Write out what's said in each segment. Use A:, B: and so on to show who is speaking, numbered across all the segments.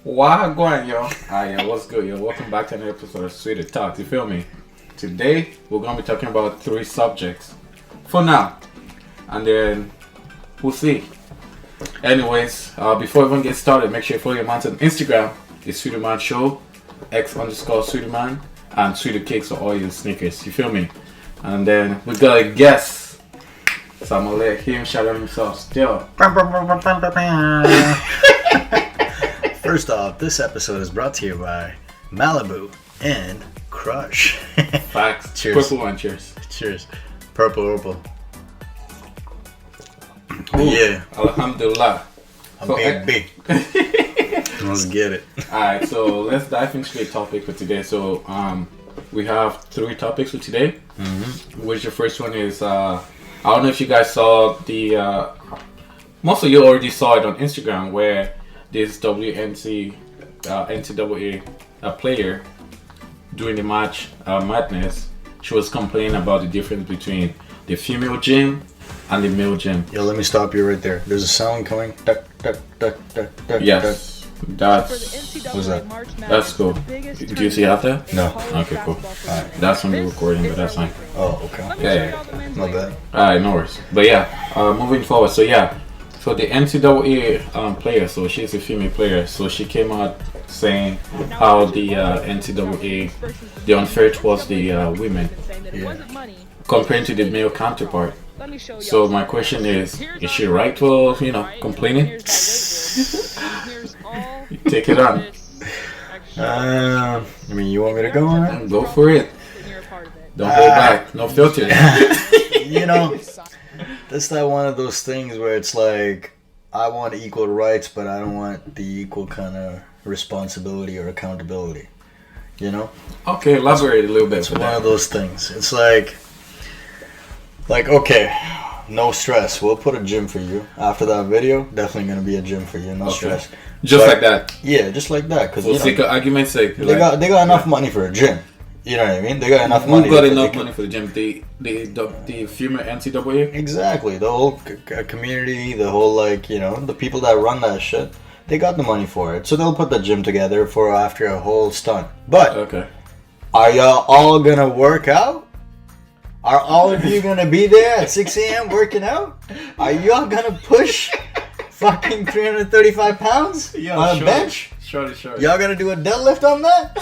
A: Wagwan, yo. Yeah, what's good, yo? Welcome back to another episode of Sweeter Talk. You feel me? Today, we're going to be talking about 3 subjects. For now. And then, we'll see. Anyways, before we even get started, make sure you follow your man on Instagram. It's Sweeterman Show, X_Sweeterman, and Sweeter Cakes for all your sneakers. You feel me? And then, we got a guest. So I'm going to let him shout out himself still.
B: First off, this episode is brought to you by Malibu and Crush.
A: Facts.
B: Cheers.
A: Purple one, cheers.
B: Cheers. Purple.
A: Ooh,
B: yeah.
A: Alhamdulillah.
B: I'm big. Let's get it.
A: Alright, so let's dive into the topic for today. So we have 3 topics for today. Which the first one is I don't know if you guys saw the most of you already saw it on Instagram where this NCAA player during the match Madness, she was complaining about the difference between the female gym and the male gym.
B: Yo, let me stop you right there. There's a sound coming. Duck, duck, duck, duck, duck.
A: Yes, that's
B: what's that?
A: That's cool. Do you see out there?
B: No.
A: Okay, cool. Alright, that's from the recording, but that's fine.
B: Oh, okay.
A: Yeah.
B: Not bad.
A: Alright, no worries. But yeah, moving forward. So yeah. So the NCAA player, so she's a female player, so she came out saying how the NCAA, the unfair it was the women, compared to the male counterpart. So my question is she right for, complaining? Take it on.
B: You want me to go on it?
A: Go for it. Don't hold back. No filter.
B: That's not one of those things where it's like, I want equal rights, but I don't want the equal kind of responsibility or accountability.
A: Okay, elaborate a little bit.
B: It's one of those things. It's like, okay, no stress. We'll put a gym for you. After that video, definitely going to be a gym for you. No stress.
A: Just like that?
B: Yeah, just like that.
A: For sake of argument's sake.
B: They got enough money for a gym. You know what I mean? They got enough money.
A: Who got enough money for the gym? The female NCAA?
B: Exactly. The whole community, the whole, the people that run that shit, they got the money for it. So they'll put the gym together for after a whole stunt. But, Are y'all all going to work out? Are all of you going to be there at 6 a.m. working out? Are y'all going to push fucking 335 pounds on a bench?
A: Sure.
B: Y'all going to do a deadlift on that?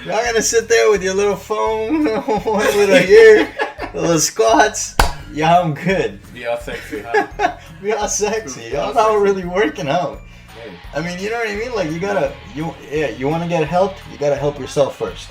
B: Y'all gonna sit there with your little phone, with a ear, little squats. Yeah, I'm good.
A: Be all sexy, huh?
B: Be all sexy. Y'all not really working out.
A: Hey.
B: I mean, you know what I mean? Like, you want to get helped, you gotta help yourself first.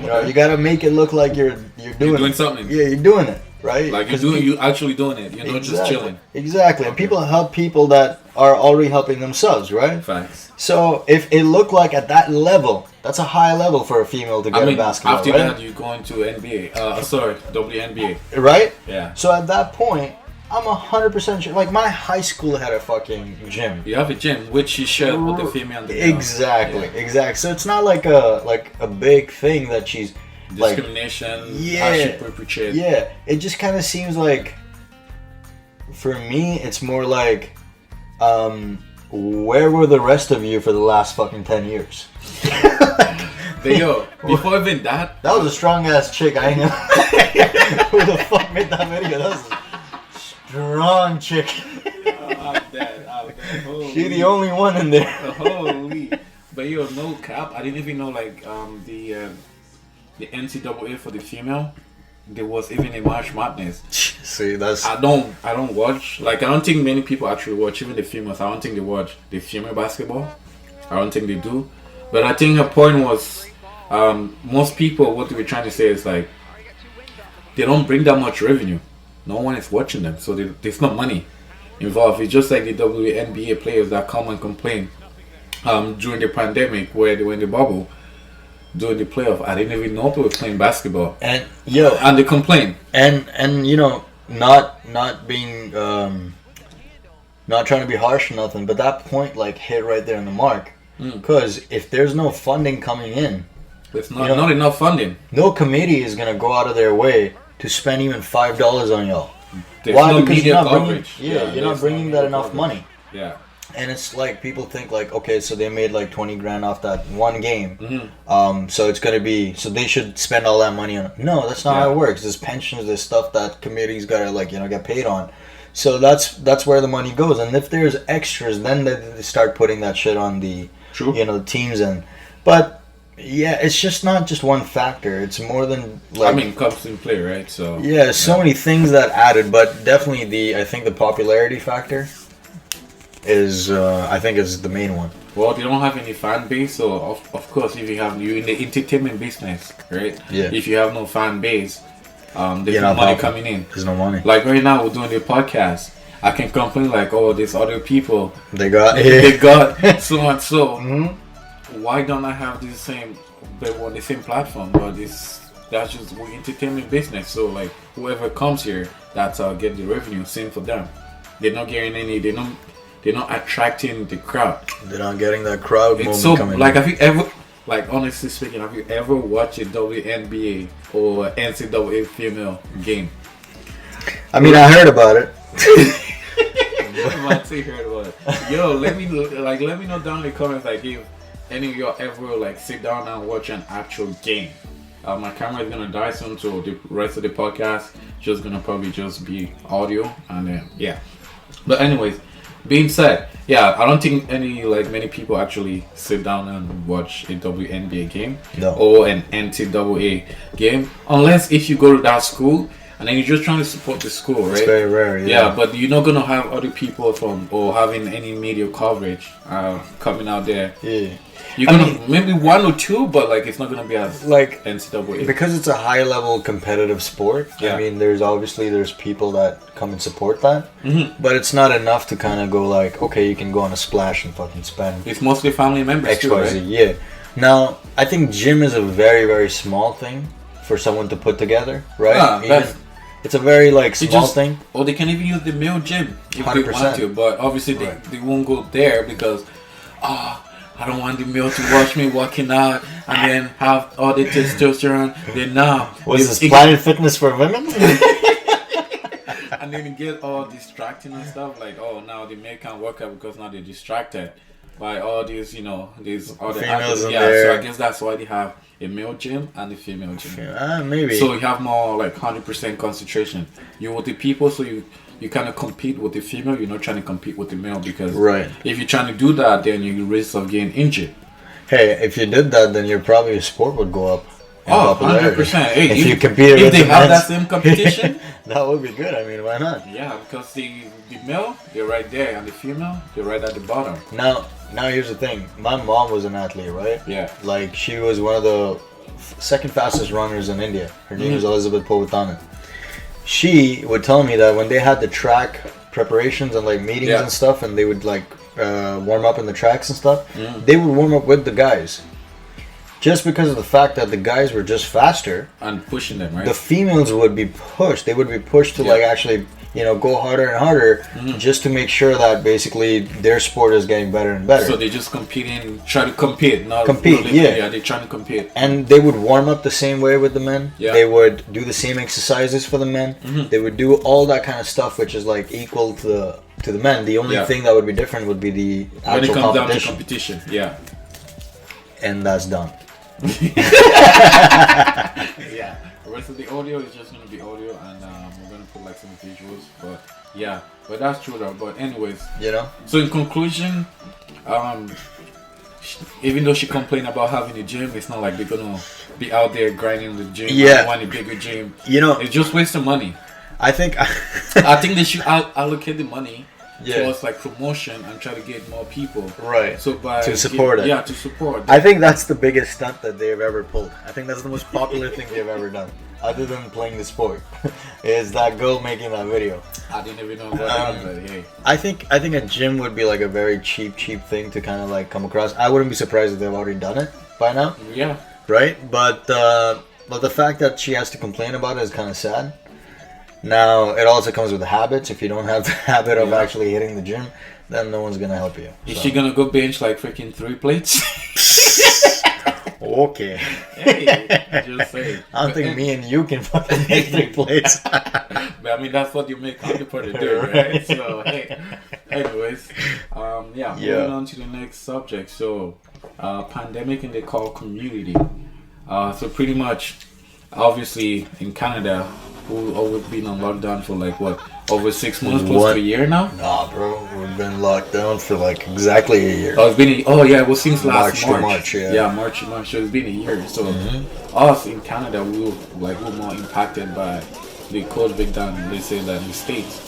B: You gotta make it look like you're doing
A: something.
B: Yeah, you're doing it, right?
A: Like you actually doing it. You're not just chilling.
B: Exactly. And people help people that are already helping themselves, right?
A: Facts.
B: So if it looked like at that level, that's a high level for a female to get a basketball,
A: after
B: right?
A: that, you go into NBA. WNBA.
B: Right?
A: Yeah.
B: So at that point, I'm 100% sure. Like, my high school had a fucking gym.
A: You have a gym, which you share with the female and the male.
B: Exactly. So it's not like a big thing that she's
A: discrimination. How she perpetrates.
B: Yeah. It just kind of seems like, for me, it's more like, where were the rest of you for the last fucking 10 years?
A: But yo, before even that
B: was a strong ass chick. I know. Who the fuck made that video? That was a strong chick.
A: I'm dead.
B: She the only one in there.
A: Holy. But yo, no cap. I didn't even know the NCAA for the female. There was even a March Madness.
B: See, that's
A: I don't watch. I don't think many people actually watch. Even the females, I don't think they watch the female basketball. I don't think they do. But I think her point was, most people, what they were trying to say is they don't bring that much revenue. No one is watching them, so there's no money involved. It's just like the WNBA players that come and complain during the pandemic where they were in the bubble. During the playoff, I didn't even know people were playing basketball, and they complain, and not being not trying to be harsh or nothing, but that point hit right there in the mark, because if there's no funding coming in, it's not enough funding.
B: No committee is gonna go out of their way to spend even $5 on y'all.
A: There's no media coverage.
B: You're not bringing that enough money.
A: Yeah.
B: And it's like people think like, okay, so they made like 20 grand off that one game.
A: Mm-hmm.
B: So it's gonna be, so they should spend all that money on it. No, that's not how it works. There's pensions, there's stuff that committees gotta like, get paid on. So that's where the money goes. And if there's extras, then they start putting that shit on the the teams and but. Yeah, it's just not just one factor. It's more than like.
A: I mean, comes in play, right? So.
B: Yeah, so many things that added, but definitely I think the popularity factor is I think is the main one.
A: Well, they don't have any fan base, so of course, if you in the entertainment business, right?
B: Yeah.
A: If you have no fan base, there's no money coming in.
B: There's no money.
A: Like right now, we're doing the podcast. I can complain like, oh, there's other people.
B: They got
A: so much so.
B: Mm-hmm.
A: Why don't I have the same platform? But that's just entertainment business. So like whoever comes here, that's get the revenue. Same for them. They're not getting any. They're not attracting the crowd.
B: They're not getting that crowd.
A: It's so like have you ever honestly speaking, have you ever watched a WNBA or NCAA female game?
B: I mean, I heard about it.
A: I might say heard about it. Yo, let me know down in the comments like if any of y'all ever like sit down and watch an actual game. My camera is gonna die soon, so the rest of the podcast just gonna probably just be audio and then yeah. But anyways, being said, yeah, I don't think many people actually sit down and watch a WNBA game or an NCAA game unless if you go to that school. And then you're just trying to support the school, right?
B: It's very rare,
A: yeah. But you're not gonna have other people or having any media coverage coming out there.
B: Yeah.
A: You're gonna maybe one or two, but like it's not gonna be as
B: like
A: NCAA
B: because it's a high level competitive sport.
A: Yeah.
B: I mean, there's people that come and support that, but it's not enough to kind of go like, okay, you can go on a splash and fucking spend.
A: It's mostly family members
B: XYZ,
A: too, right?
B: Yeah. Now, I think gym is a very very small thing for someone to put together, right?
A: Yeah,
B: it's a very like small thing.
A: Or they can even use the male gym if
B: 100%.
A: they want to, but obviously they won't go there because I don't want the male to watch me working out and then have all the testosterone. Then now
B: was this Planet Fitness for women?
A: And then you get all distracting and stuff like, oh, now the male can't work out because now they're distracted by all these, these other
B: females.
A: So I guess that's why they have a male gym and a female gym.
B: Maybe.
A: So you have more like 100% concentration. You're with the people, so you kind of compete with the female. You're not trying to compete with the male because if you're trying to do that, then you risk of getting injured.
B: Hey, if you did that, then your sport would go up.
A: Oh, 100%. Hey,
B: if you competed
A: if they have that same competition,
B: that would be good. I mean, why not?
A: Yeah, because the male, they're right there, and the female, they're right at the bottom.
B: Now here's the thing. My mom was an athlete, right?
A: Yeah.
B: Like, she was one of the second fastest runners in India. Her name is Elizabeth Povatanen. She would tell me that when they had the track preparations and like meetings and stuff, and they would like warm up in the tracks and stuff, they would warm up with the guys. Just because of the fact that the guys were just faster
A: and pushing them, right?
B: The females would be pushed. They would be pushed to like actually, go harder and harder, just to make sure that basically their sport is getting better and better.
A: So they just try to compete, not
B: compete.
A: Really,
B: yeah,
A: they're trying to compete.
B: And they would warm up the same way with the men.
A: Yeah.
B: They would do the same exercises for the men. They would do all that kind of stuff, which is like equal to the men. The only thing that would be different would be the actual
A: when it comes
B: competition.
A: down to competition. Yeah.
B: And that's done.
A: Yeah, the rest of the audio is just going to be audio, and we're going to put like some visuals, but that's true though. But anyways, so in conclusion, even though she complained about having a gym, it's not like they're going to be out there grinding the gym and want a bigger gym. It's just wasting money.
B: I think
A: they should allocate the money towards like promotion and try to get more people.
B: Right.
A: So
B: to support it.
A: Yeah, to support.
B: I think that's the biggest stunt that they've ever pulled. I think that's the most popular thing they've ever done, other than playing the sport, is that girl making that video.
A: I didn't even know about it, but hey.
B: I think a gym would be like a very cheap thing to kind of like come across. I wouldn't be surprised if they've already done it by now.
A: Yeah.
B: Right? But the fact that she has to complain about it is kind of sad. Now, it also comes with habits. If you don't have the habit of actually hitting the gym, then no one's going to help you.
A: Is she going to go bench like freaking 3 plates?
B: Okay.
A: Hey, just say.
B: I don't think me and you can fucking make 3 plates.
A: But I mean, that's what you make counterparty do, right? So, hey, anyways, moving on to the next subject. So, pandemic in the core community. So pretty much, obviously, in Canada, we've always been on lockdown for like what, over 6 months, close to a year now?
B: Nah, bro, we've been locked down for like exactly a year.
A: Oh, it's been well, since last March.
B: March, yeah.
A: Yeah, March. So it's been a year. So us in Canada, we're more impacted by the COVID than they say that in the States.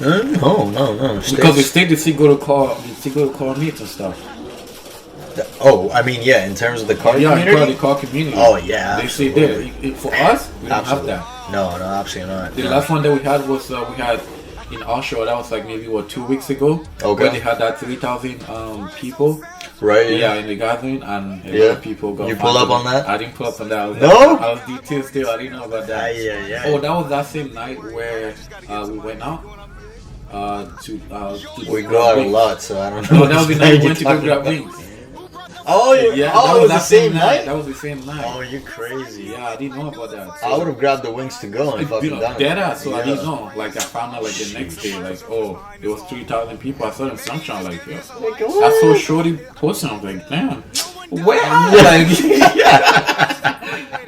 B: No.
A: Because the States, they still go to call meets and stuff.
B: I mean, yeah, in terms of the car community?
A: Yeah, the car community.
B: Oh, yeah,
A: they say there. For us, we don't have that.
B: No, absolutely not.
A: The last one that we had was, we had in Oshawa, that was like maybe, 2 weeks ago?
B: Okay.
A: Where they had that 3,000 people.
B: Right,
A: yeah. In the gathering, and a lot of people got...
B: You pull up on that?
A: I didn't pull up on that. I was detailed still. I didn't know about that.
B: Yeah.
A: Oh, that was that same night where we went out.
B: We go out a lot, so I don't know.
A: No, that was the night we went to go grab wings.
B: Oh, yeah. That was the same night?
A: That was the same night.
B: Oh, you're crazy.
A: Yeah, I didn't know about that. So
B: I would have grabbed the wings to go and fucking done it.
A: So I didn't know. Like, I found out like the next day, like, there was 3,000 people. I saw them sunshine, like, I saw Shorty posting. I was like, damn, where? Like,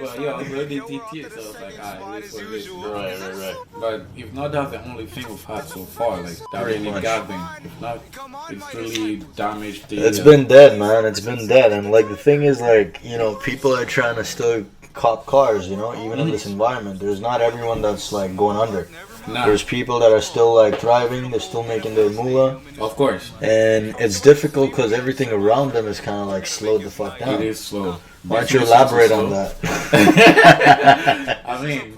A: But I was already DT, so I was like, alright, this was this.
B: Right.
A: But if not, that's the only thing we've had so far. Like, that really gathering. If not, it's really damaged the...
B: It's been dead, man. It's been dead. And, like, the thing is, like, people are trying to still cop cars, even in this environment. There's not everyone that's, like, going under.
A: Nah.
B: There's people that are still, like, thriving. They're still making their moolah.
A: Of course.
B: And it's difficult because everything around them is kind of, like, slowed the fuck down.
A: It is slow.
B: Why don't you elaborate on that?
A: I mean,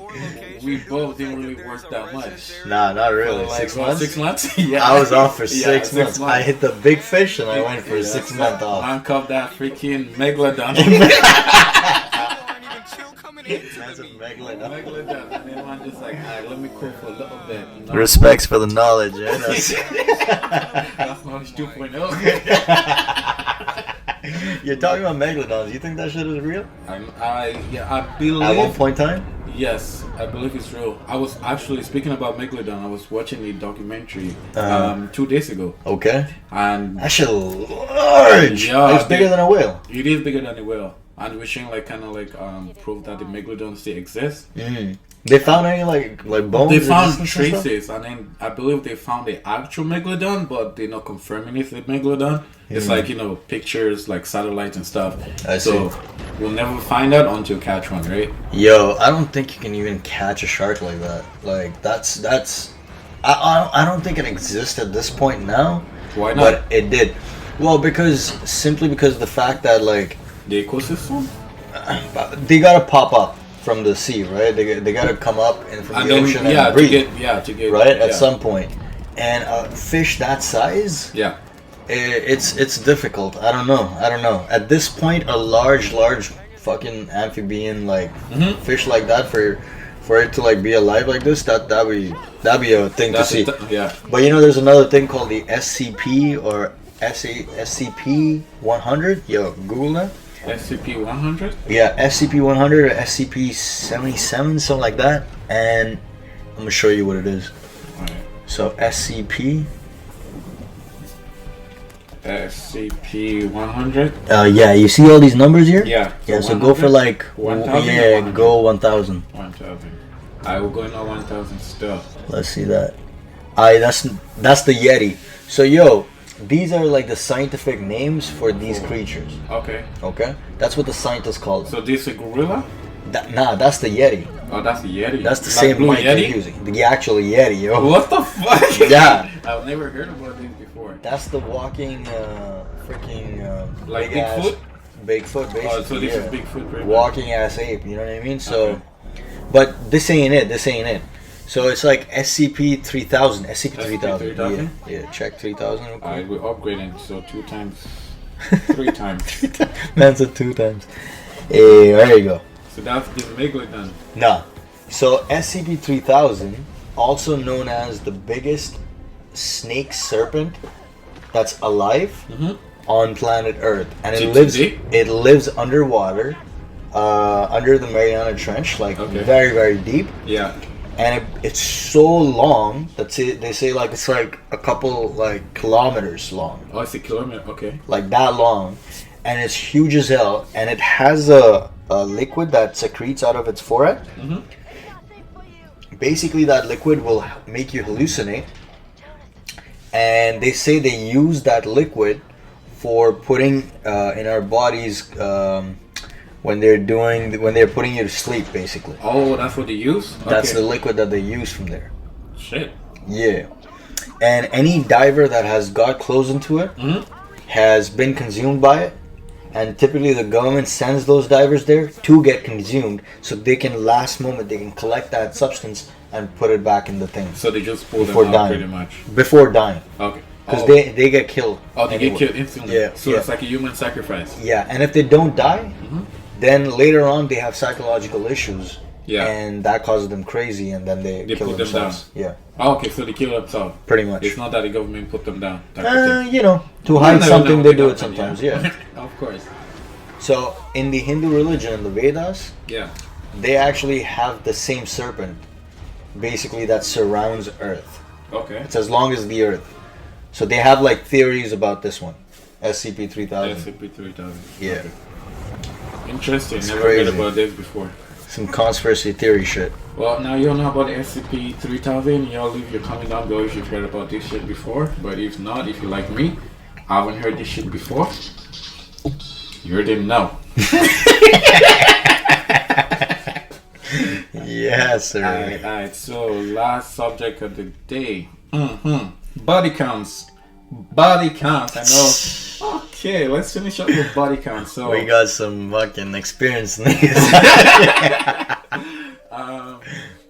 A: we both didn't really work that much.
B: Nah, not really.
A: Like,
B: 6 months?
A: 6 months? Yeah.
B: I was off for 6 months.
A: 6 months.
B: I hit the big fish and I went for a 6 month off.
A: Handcuffed that freaking megalodon.
B: That's a megalodon.
A: And then I'm just like, alright, let me cook for a little bit.
B: Respects for the knowledge, eh?
A: That's knowledge 2.0.
B: You're talking about megalodons. You think that shit is real?
A: I believe.
B: At one point in time?
A: Yes, I believe it's real. I was actually, speaking about megalodon, I was watching a documentary 2 days ago.
B: Okay.
A: And
B: that shit large.
A: Yeah,
B: it's bigger than a whale.
A: It is bigger than a whale. And we're showing proof that the megalodons still exist.
B: They found any like bones?
A: They found traces, and then I believe they found the actual megalodon, but they're not confirming it's a megalodon. It's like, pictures, like satellites and stuff.
B: I see.
A: We'll never find out until catch one, right?
B: Yo, I don't think you can even catch a shark like that. Like that's I don't think it exists at this point now.
A: Why not?
B: But it did. Well, simply because of the fact that like
A: the ecosystem,
B: they gotta pop up from the sea, right? They gotta come up and from the ocean and breathe. To get right at some point. And a fish that size, it's difficult. I don't know. At this point, a large fucking amphibian fish like that for it to like be alive like this, that'd be a thing to see. But there's another thing called the SCP or SCP 100. Yo, Google that.
A: SCP 100?
B: Yeah, SCP 100 or SCP 77, something like that. And I'm gonna show you what it is.
A: Alright.
B: So SCP
A: 100.
B: Yeah, you see all these numbers here?
A: Yeah.
B: So go for like
A: 1,000.
B: Yeah, go 1,000.
A: 1,000. I will go in on 1,000 still.
B: Let's see that. That's the Yeti. So these are like the scientific names for these creatures.
A: Okay.
B: That's what the scientists call it.
A: So this is a gorilla?
B: That's the Yeti.
A: Oh, that's the Yeti.
B: That's the same mic they're using. The actual Yeti, yo.
A: What the fuck?
B: Yeah.
A: I've never heard about this before.
B: That's the walking, freaking,
A: like Bigfoot?
B: Bigfoot, basically.
A: Oh, so this is Bigfoot, right?
B: Walking ass ape, you know what I mean? So, but this ain't it. So it's like SCP-3000. SCP-3000. Yeah, check 3000.
A: Alright, we're upgrading, so 2 times. 3 times.
B: Man said 2 times. Hey, there you go.
A: So that's the megalodon.
B: Nah. So SCP-3000, also known as the biggest snake serpent that's alive on planet Earth, and it lives underwater, under the Mariana Trench, very very deep.
A: Yeah.
B: And it's so long that they say like it's like a couple like kilometers long.
A: Oh, it's a kilometer. Okay.
B: Like that long, and it's huge as hell, and it has a liquid that secretes out of its forehead.
A: Mm-hmm.
B: Basically, that liquid will make you hallucinate, and they say they use that liquid for putting in our bodies when they're putting you to sleep, basically.
A: Oh, that's what they use?
B: That's the liquid that they use from there.
A: Shit.
B: Yeah. And any diver that has got close into it has been consumed by it. And typically the government sends those divers there to get consumed so they can last moment they can collect that substance and put it back in the thing.
A: So they just pull
B: before
A: them out
B: dying.
A: pretty much.
B: Before dying.
A: Okay.
B: Because they get killed.
A: Oh, they get killed instantly.
B: Yeah.
A: So it's like a human sacrifice.
B: Yeah, and if they don't die, then later on they have psychological issues.
A: Yeah.
B: And that causes them crazy, and then they kill
A: put
B: themselves.
A: them down.
B: Yeah.
A: Oh, okay, so they kill themselves.
B: Pretty much.
A: It's not that the government put them down.
B: You know, to hide something, they do it sometimes. Yeah.
A: Of course.
B: So in the Hindu religion, in the Vedas, they actually have the same serpent, basically that surrounds Earth.
A: Okay.
B: It's as long as the Earth. So they have like theories about this one, SCP-3000.
A: SCP-3000.
B: Yeah.
A: Okay. Interesting.
B: It's
A: Never
B: crazy.
A: heard about this before.
B: Some conspiracy theory shit.
A: Well, now you all know about the SCP-3000. Y'all leave your comment down below if you've heard about this shit before. But if not, if you're like me, I haven't heard this shit before. You didn't know.
B: Yes, sir.
A: Alright, so last subject of the day. Body counts. Body counts, I know. Okay, let's finish up with body counts. So
B: we got some fucking experienced niggas.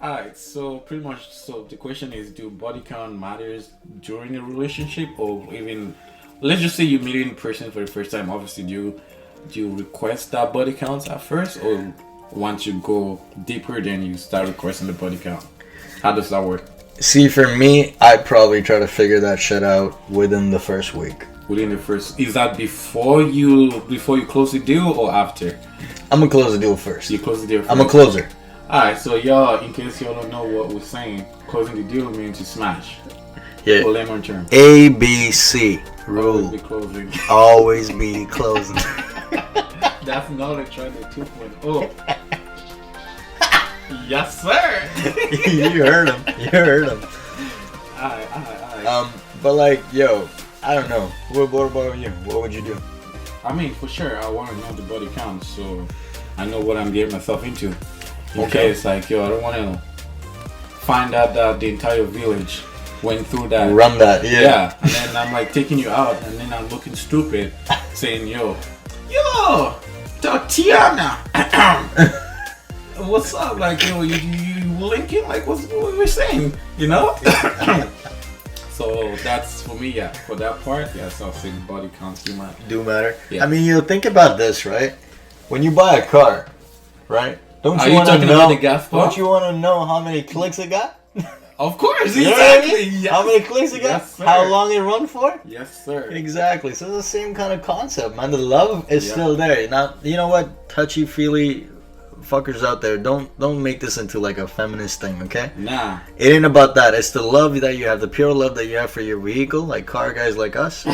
A: Alright, so pretty much, so the question is, do body count matters during a relationship, or even, let's just say you meet in person for the first time, obviously do you request that body counts at first, or once you go deeper then you start requesting the body count? How does that work?
B: See, for me, I'd probably try to figure that shit out within the first week.
A: Within the first, is that before you close the deal or after?
B: I'm gonna close the deal first.
A: You close the deal first?
B: I'm a closer.
A: Alright, so y'all, in case y'all don't know what we're saying, closing the deal means to smash.
B: Yeah.
A: For layman term.
B: ABC rule.
A: Always be closing.
B: Always be closing.
A: That's knowledge right there, 2.0. Yes, sir.
B: You heard him. You heard him.
A: Alright.
B: But like, yo, I don't know. What about you? What would you do?
A: I mean, for sure, I want to know the body count, so I know what I'm getting myself into. In case, like, yo, I don't want to find out that the entire village went through that.
B: Run that, yeah.
A: Yeah, and then I'm like taking you out, and then I'm looking stupid, saying, yo, Tatiana, what's up? Like, yo, you linking? Like, what we're saying, you know? So that's for me, yeah. For that part, yes, I'll say body counts do matter.
B: Yeah. I mean, you think about this, right? When you buy a car, right? Don't
A: Are
B: you
A: you
B: want to
A: talking
B: know?
A: about the gas pump?
B: Don't you want to know how many clicks it got?
A: Of course,
B: You know what I
A: exactly.
B: mean?
A: Yes.
B: How many clicks it got?
A: Yes, sir.
B: How long it run for?
A: Yes, sir.
B: Exactly. So it's the same kind of concept, man. The love is still there. Now, you know what? Touchy-feely fuckers out there, don't make this into like a feminist thing, okay?
A: Nah.
B: It ain't about that. It's the love that you have, the pure love that you have for your vehicle, like car guys like us.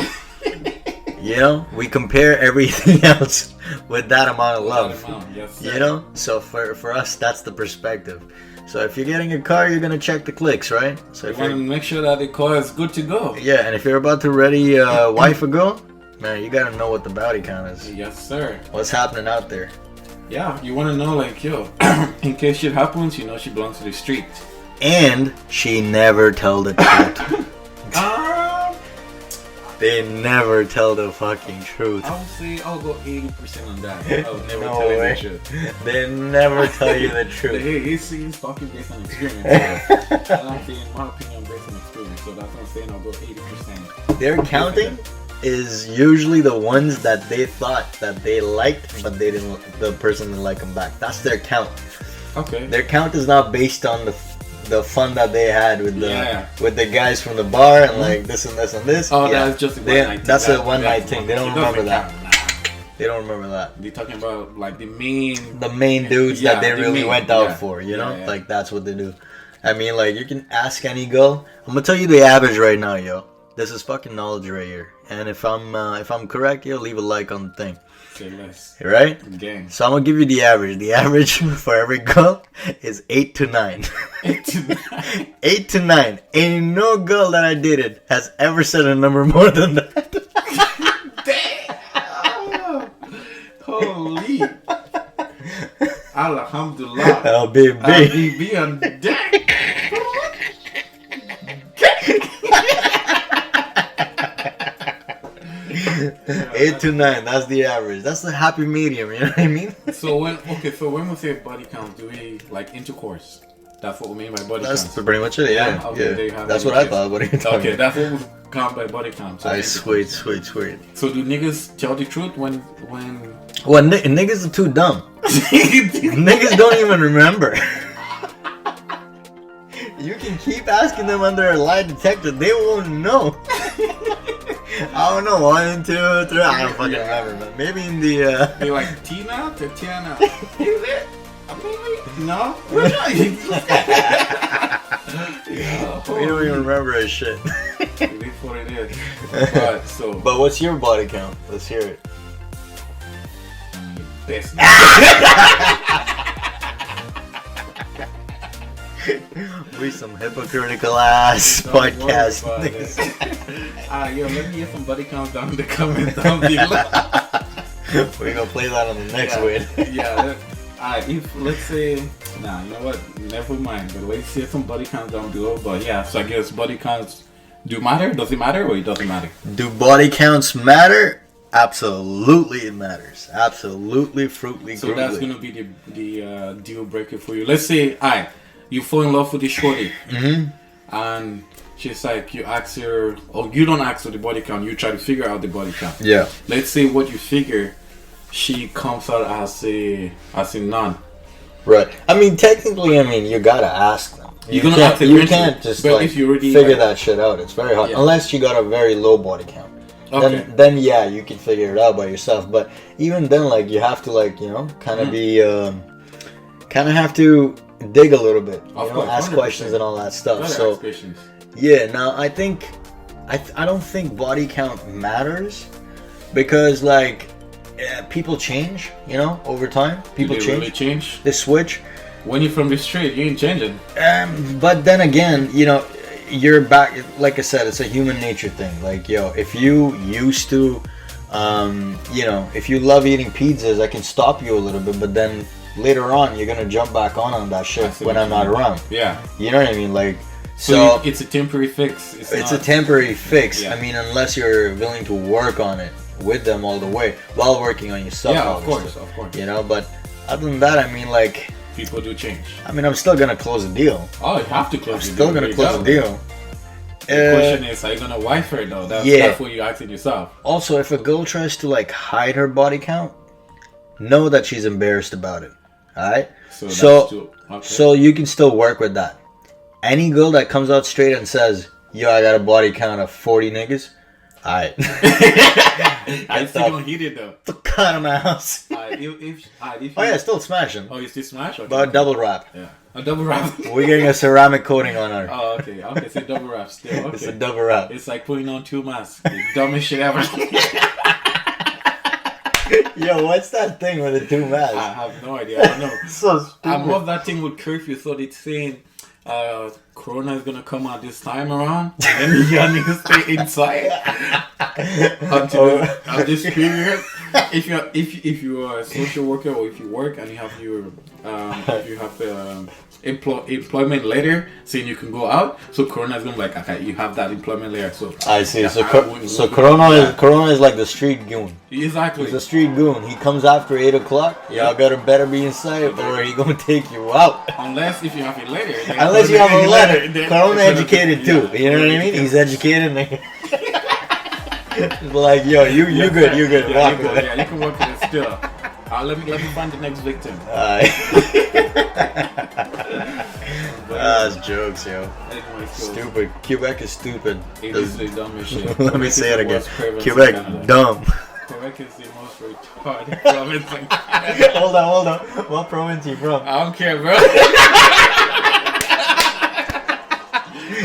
B: You know, we compare everything else with that amount of love.
A: Yes, sir.
B: You know, so for us, that's the perspective. So if you're getting a car, you're gonna check the clicks, right? So
A: you want to make sure that the car is good to go.
B: Yeah, and if you're about to ready wife or girl, man, you gotta know what the body count is.
A: Yes, sir.
B: What's happening out there?
A: Yeah, you want to know, like, yo, in case shit happens, you know she belongs to the street.
B: And she never tell the truth. They never tell the fucking truth.
A: I would say I'll go 80% on that. I'll never
B: No
A: tell you
B: way.
A: the truth.
B: They never tell you the truth.
A: Hey, he's talking based on experience. So I'm saying my opinion based on experience. So that's what I'm saying. I'll go 80%.
B: Their counting is usually the ones that they thought that they liked, but they didn't. The person didn't like them back. That's their count.
A: Okay.
B: Their count is not based on the fun that they had with the guys from the bar and like this and this and this.
A: Oh, that's just a one night thing.
B: That's a one night thing. They don't remember that.
A: Nah.
B: They don't remember that.
A: They're talking about like the main
B: dudes that they really
A: main,
B: went out for, you know?
A: Yeah.
B: Like that's what they do. I mean, like, you can ask any girl. I'm gonna tell you the average right now, yo. This is fucking knowledge right here. And if I'm correct, yo, leave a like on the thing.
A: Say less.
B: Right?
A: Gang.
B: So I'm gonna give you the average. The average for every girl is 8 to 9.
A: 8 to 9.
B: 8 to 9. Ain't no girl that I dated has ever said a number more than that.
A: Damn! Holy! Alhamdulillah.
B: LBB
A: on deck.
B: 8 to 9. That's the average. That's the happy medium. You know what I mean?
A: So when we say body count, do we like intercourse? That's what we mean by body count.
B: That's pretty much it. Yeah.
A: Okay,
B: yeah. That's what I thought. What are you talking
A: about? That's what we count by body count. So
B: sweet. So
A: do niggas tell the truth when?
B: Well, niggas are too dumb. Niggas don't even remember. You can keep asking them under a lie detector. They won't know. I don't know. 1, 2, 3. I don't fucking remember, but maybe in the.
A: They like Tina, Tatiana. Is it? Maybe? No.
B: We don't even remember a shit.
A: It is what it is.
B: But what's your body count? Let's hear it.
A: Best.
B: We some hypocritical ass podcast niggas.
A: Yo, let me get some body count down in the comments down below.
B: We're gonna play that on the next one.
A: Yeah. If let's say, you know what? Never mind. But let's see some body counts down below. But yeah, so I guess body counts do matter. Does it matter or it doesn't matter?
B: Do body counts matter? Absolutely, it matters. Absolutely, fruitly.
A: So that's gonna be the deal breaker for you. Let's say, you fall in love with this shorty, and she's like, you ask her, or you don't ask her the body count. You try to figure out the body count.
B: Yeah.
A: Let's say what you figure, she comes out as a none.
B: Right. I mean, technically, you gotta ask them. You can't just figure that shit out. It's very hard unless you got a very low body count. Okay. Then yeah, you can figure it out by yourself. But even then, like, you have to kind of be kind of have to dig a little bit, ask 100%. Questions and all that stuff. So yeah, now I think I don't think body count matters because people change, over time. People change.
A: Really change.
B: They switch.
A: When you're from the street, you ain't changing.
B: But then again, you're back. Like I said, it's a human nature thing. Like, if you used to, if you love eating pizzas, I can stop you a little bit, but then later on, you're gonna jump back on that shit when I'm not around.
A: Yeah.
B: You know what I mean? Like,
A: so it's a temporary fix.
B: It's a temporary fix. Yeah. I mean, unless you're willing to work on it with them all the way while working on yourself.
A: Yeah, of course.
B: But other than that,
A: people do change.
B: I'm still gonna close a deal.
A: Oh, you have to close.
B: I'm still gonna close a deal.
A: The question is, are you gonna wife her though? That's what you're asking yourself.
B: Also, if a girl tries to hide her body count, know that she's embarrassed about it. Alright? So you can still work with that. Any girl that comes out straight and says, yo, I got a body count of 40 niggas, alright.
A: I still don't hit it though.
B: Fuck out of my house. Still smashing.
A: Oh, you still smash? Okay.
B: But a double wrap.
A: Yeah. A double wrap.
B: We're getting a ceramic coating on her.
A: Oh, okay. Okay, so double wrap still. Okay.
B: It's a double wrap.
A: It's like putting on 2 masks. The dumbest shit ever.
B: Yo, what's that thing with the 2 masks?
A: I have no idea. I don't know.
B: So stupid.
A: I love that thing with curfew. So it's saying Corona is gonna come out this time around, and then you need to stay inside until this period. If you are a social worker or if you work and you have your employment letter saying you can go out, so Corona is gonna be like, okay, you have that employment letter. So
B: I see. Yeah, so Corona is like the street goon.
A: Exactly.
B: He's a street goon. He comes after 8 o'clock. Y'all better be inside or he gonna take you out.
A: Unless if you have a letter.
B: Unless you have a letter. Corona educated too. You know what I mean? He's educated. Like, yo, you good. You good.
A: Yeah, you can work with it still. Let me find the next victim.
B: That's jokes, yo.
A: Anyway,
B: stupid. Quebec is stupid.
A: It is the dumbest shit.
B: Let me say it again. Quebec, dumb.
A: Quebec is the most retarded province in Canada.
B: Hold on. What province are you from?
A: I don't care, bro.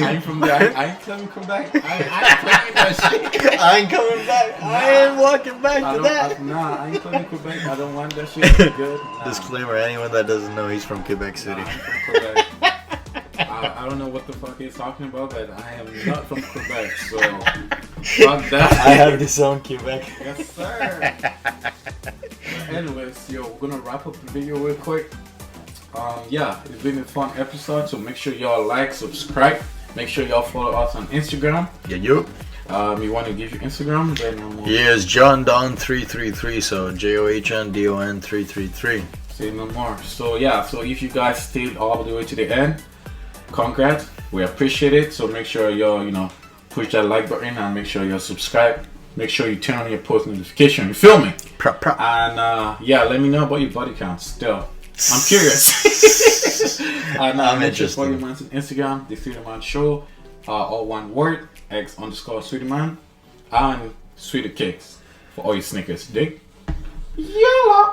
A: I ain't from there. I ain't coming back. I ain't playing that shit.
B: I ain't coming back. I ain't walking back to that.
A: I ain't coming to Quebec. I don't want that shit. Good. Nah.
B: Disclaimer: anyone that doesn't know, he's from Quebec City.
A: I'm from Quebec. I don't know what the fuck he's talking about, but I am not from Quebec, so fuck that.
B: I have disowned Quebec.
A: Yes, sir. Anyways, yo, we're gonna wrap up the video real quick. Yeah, it's been a fun episode, so make sure y'all like, subscribe. Make sure y'all follow us on Instagram.
B: Yeah,
A: you want to give your Instagram? Then
B: Here's John Don 333. So JOHNDON 333.
A: Say no more. So yeah, so if you guys stayed all the way to the end, congrats. We appreciate it. So make sure y'all push that like button and make sure you're subscribed. Make sure you turn on your post notification. You feel me? And yeah, let me know about your body count. Still, I'm curious. And
B: I'm interested.
A: Follow me on Instagram, The Sweetie Man Show, all one word, X_Sweetie Man, and Sweetie Cakes for all your sneakers. Dig? Yellow.